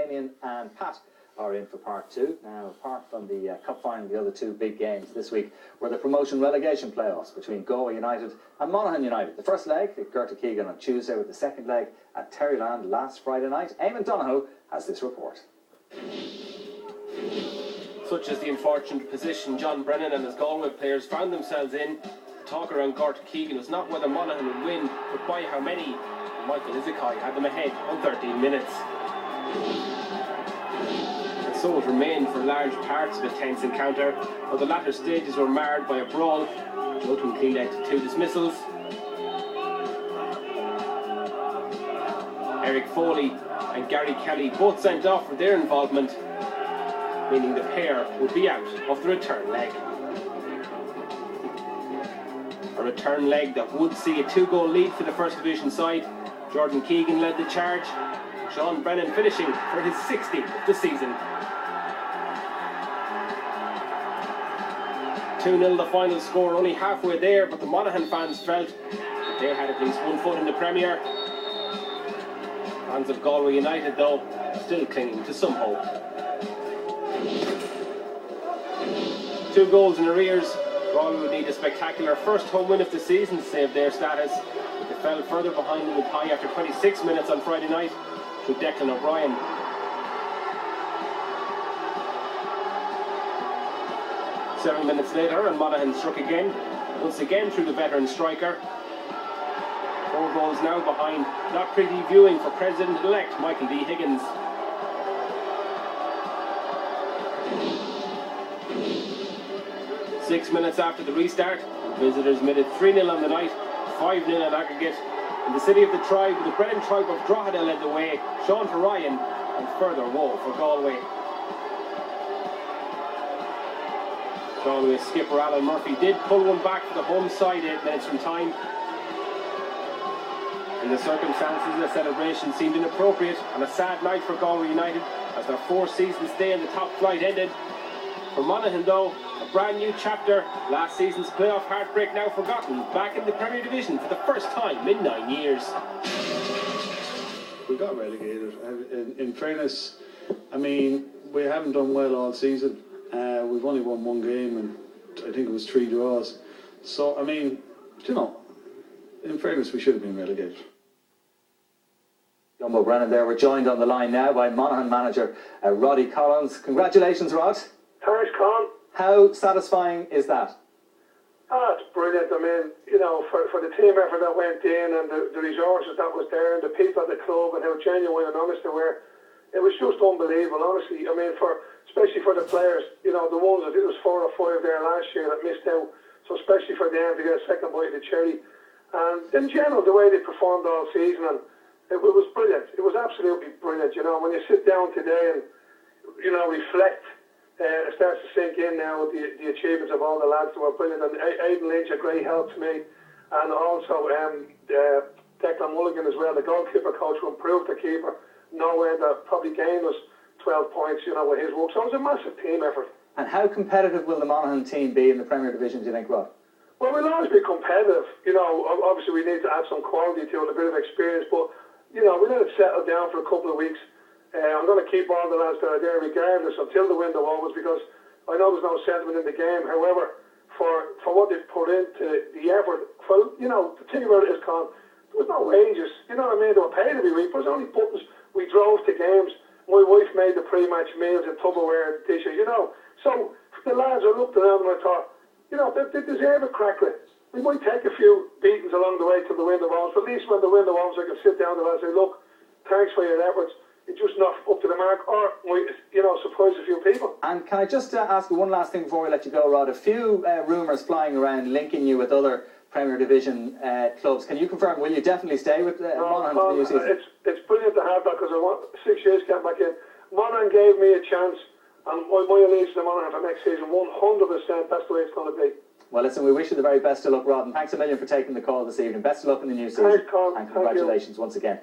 Damien and Pat are in for part two. Now, apart from the cup final, the other two big games this week were the promotion relegation playoffs between Galway United and Monaghan United. The first leg at Gerta Keegan on Tuesday, with the second leg at Terryland last Friday night. Eamon Donoghue has this report. Such is the unfortunate position John Brennan and his Galway players found themselves in. The talk around Gerta Keegan was not whether Monaghan would win, but by how many. Michael Izakai had them ahead on 13 minutes. And so it remained for large parts of a tense encounter, but the latter stages were marred by a brawl, which ultimately led to 2 dismissals. Eric Foley and Gary Kelly both sent off for their involvement, meaning the pair would be out of the return leg. A return leg that would see a 2-goal lead for the First Division side. Jordan Keegan led the charge, Sean Brennan finishing for his 16th of the season. 2-0 the final score, only halfway there, but the Monaghan fans felt that they had at least one foot in the Premier. Fans of Galway United, though, still clinging to some hope. 2 goals in arrears. Galway would need a spectacular first home win of the season to save their status. But they fell further behind in the tie after 26 minutes on Friday night through Declan O'Brien. Seven minutes later, and Monaghan struck again, once again through the veteran striker. 4 goals now behind. Not pretty viewing for President-elect Michael D. Higgins. Six minutes after the restart, visitors made it 3-0 on the night, 5-0 in aggregate. In the city of the tribe, the Brennan tribe of Drogheda led the way, Sean for Ryan, and further woe for Galway. Galway skipper Alan Murphy did pull one back for the home side 8 minutes from time. In the circumstances, the celebration seemed inappropriate and a sad night for Galway United as their 4-season stay in the top flight ended. For Monaghan, though, a brand new chapter, last season's playoff heartbreak now forgotten, back in the Premier Division for the first time in 9 years. We got relegated. In fairness, I mean, we haven't done well all season. We've only won 1 game and I think it was 3 draws. So, I mean, you know, in fairness, we should have been relegated. Jumbo Brennan there. We're joined on the line now by Monaghan manager Roddy Collins. Congratulations, Rod. Thanks, Con. How satisfying is that? Oh, it's brilliant. I mean, you know, for the team effort that went in and the resources that was there and the people at the club and how genuine and honest they were, it was just unbelievable, honestly. I mean, especially for the players, you know, the ones, I think it was 4 or 5 there last year that missed out, so especially for them to get a second bite of the cherry. And in general, the way they performed all season, and it was brilliant. It was absolutely brilliant, you know. When you sit down today and, you know, reflect, it starts to sink in now with the achievements of all the lads that were brilliant. And Aidan Lynch, a great help to me. And also Declan Mulligan as well, the goalkeeper coach, who improved the keeper, knowing that probably gained us 12 points, you know, with his work. So it was a massive team effort. And how competitive will the Monaghan team be in the Premier Division, do you think, Rod? Well, we'll always be competitive. You know, obviously we need to add some quality to it, a bit of experience. But, you know, we let it settle down for a couple of weeks. I'm going to keep all the lads that are there regardless until the window opens, because I know there's no sentiment in the game. However, for what they've put into the effort, for, you know, the thing about it is, Con, there was no wages. You know what I mean? They were paid every week, but it was only buttons. We drove to games. My wife made the pre-match meals in Tupperware dishes, you know. So the lads, I looked around and I thought, you know, they deserve a cracklet. We might take a few beatings along the way till the window opens, but at least when the window opens, I can sit down and say, look, thanks for your efforts. It's just not up to the mark, or, you know, surprise a few people. And can I just ask you one last thing before we let you go, Rod? A few rumours flying around linking you with other Premier Division clubs. Can you confirm, will you definitely stay with Monaghan for the new season? It's brilliant to have that, because I want 6 years to get back in. Monaghan gave me a chance, and my allegiance to Monaghan for next season, 100%, that's the way it's going to be. Well, listen, we wish you the very best of luck, Rod, and thanks a million for taking the call this evening. Best of luck in the new season. Thanks, Colin. And congratulations once again.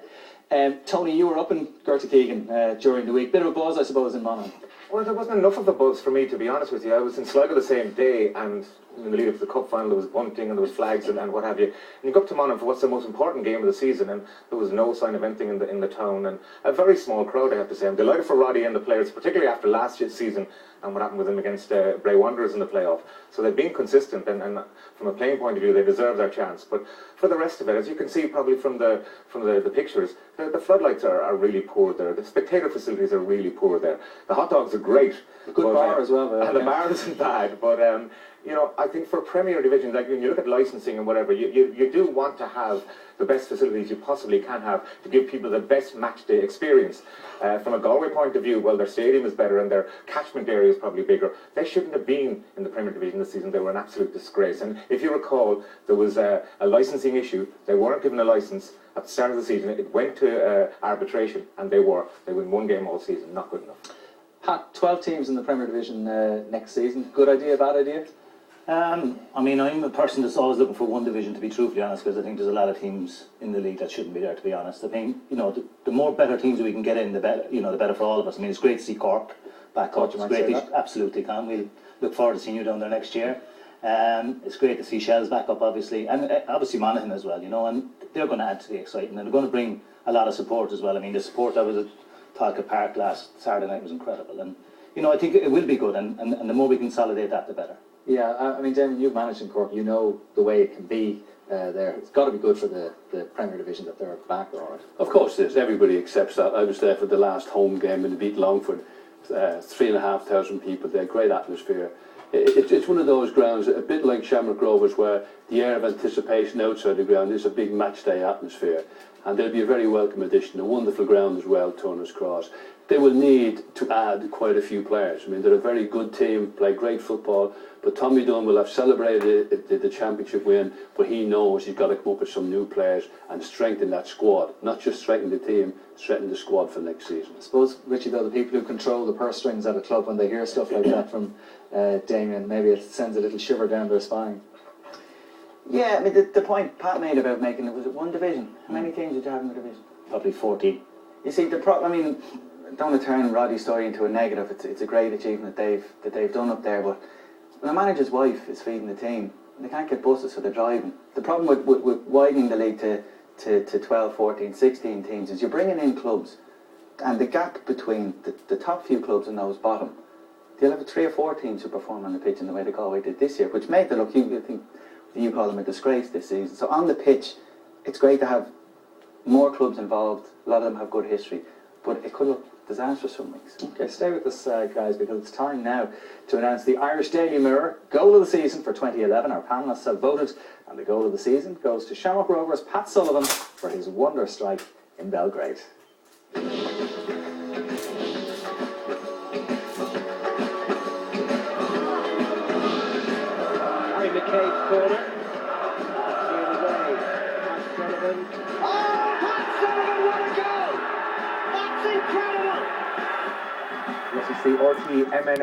Tony, you were up in Gerta Keegan during the week. Bit of a buzz, I suppose, in Monaghan. Well, there wasn't enough of a buzz for me, to be honest with you. I was in Sligo the same day, and in the lead up to the cup final, there was bunting and there was flags and what have you. And you go up to Monaghan for what's the most important game of the season, and there was no sign of anything in the town, and a very small crowd, I have to say. I'm delighted for Roddy and the players, particularly after last year's season and what happened with them against Bray Wanderers in the playoff. So they've been consistent, and from a playing point of view, they deserve their chance. But for the rest of it, as you can see probably from the pictures, the floodlights are really poor there. The spectator facilities are really poor there. The hot dogs are great. Good bar as well. And the bar isn't bad, but you know, I think for Premier Division, like when you look at licensing and whatever, you do want to have the best facilities you possibly can have to give people the best match day experience. From a Galway point of view, well, their stadium is better and their catchment area is probably bigger. They shouldn't have been in the Premier Division this season. They were an absolute disgrace. And if you recall, there was a licensing issue. They weren't given a license at the start of the season. It went to arbitration, and they won one game all season. Not good enough. Pat, 12 teams in the Premier Division next season. Good idea, bad idea? I mean, I'm a person that's always looking for one division, to be truthfully honest, because I think there's a lot of teams in the league that shouldn't be there, to be honest. I think, you know, the more better teams we can get in, the better, you know, the better for all of us. I mean, it's great to see Cork back up. It's great, absolutely can. We'll look forward to seeing you down there next year. It's great to see Shells back up, obviously, and obviously Monaghan as well, you know, and they're going to add to the excitement, and they're going to bring a lot of support as well. I mean, the support that was at Talca Park last Saturday night was incredible, and, you know, I think it will be good, and the more we consolidate that, the better. Yeah, I mean, Damien, you've managed in Cork. You know the way it can be there. It's got to be good for the Premier Division that they're back, all right. Of course it is. Everybody accepts that. I was there for the last home game and they beat Longford. 3,500 people there, great atmosphere. It's one of those grounds, a bit like Shamrock Rovers, where the air of anticipation outside the ground is a big match day atmosphere. And they'll be a very welcome addition, a wonderful ground as well, Turner's Cross. They will need to add quite a few players. I mean, they're a very good team, play great football, but Tommy Dunn will have celebrated the championship win, but he knows he's got to come up with some new players and strengthen that squad. Not just strengthen the team, strengthen the squad for next season. I suppose, Richie, though, the people who control the purse strings at a club, when they hear stuff like that from Damien, maybe it sends a little shiver down their spine. Yeah, I mean, the point Pat made about making it, was it one division? How many teams did you have in the division? Probably 14. You see, I mean, don't want to turn Roddy's story into a negative. It's a great achievement that they've done up there, but when a manager's wife is feeding the team, they can't get buses, so they're driving. The problem with widening the league to 12, 14, 16 teams is you're bringing in clubs, and the gap between the top few clubs and those bottom, they'll have 3 or 4 teams who perform on the pitch in the way the Galway did this year, which made the look, I think you call them a disgrace this season. So on the pitch, it's great to have more clubs involved. A lot of them have good history, but it could look disastrous some weeks. Okay, stay with us, guys, because it's time now to announce the Irish Daily Mirror Goal of the Season for 2011. Our panellists have voted, and the Goal of the Season goes to Shamrock Rovers' Pat Sullivan for his wonder strike in Belgrade. Harry McCabe's corner. Cleared away. Pat Sullivan. Oh, Pat Sullivan, what a goal! That's incredible! Yes, you see RTE MNS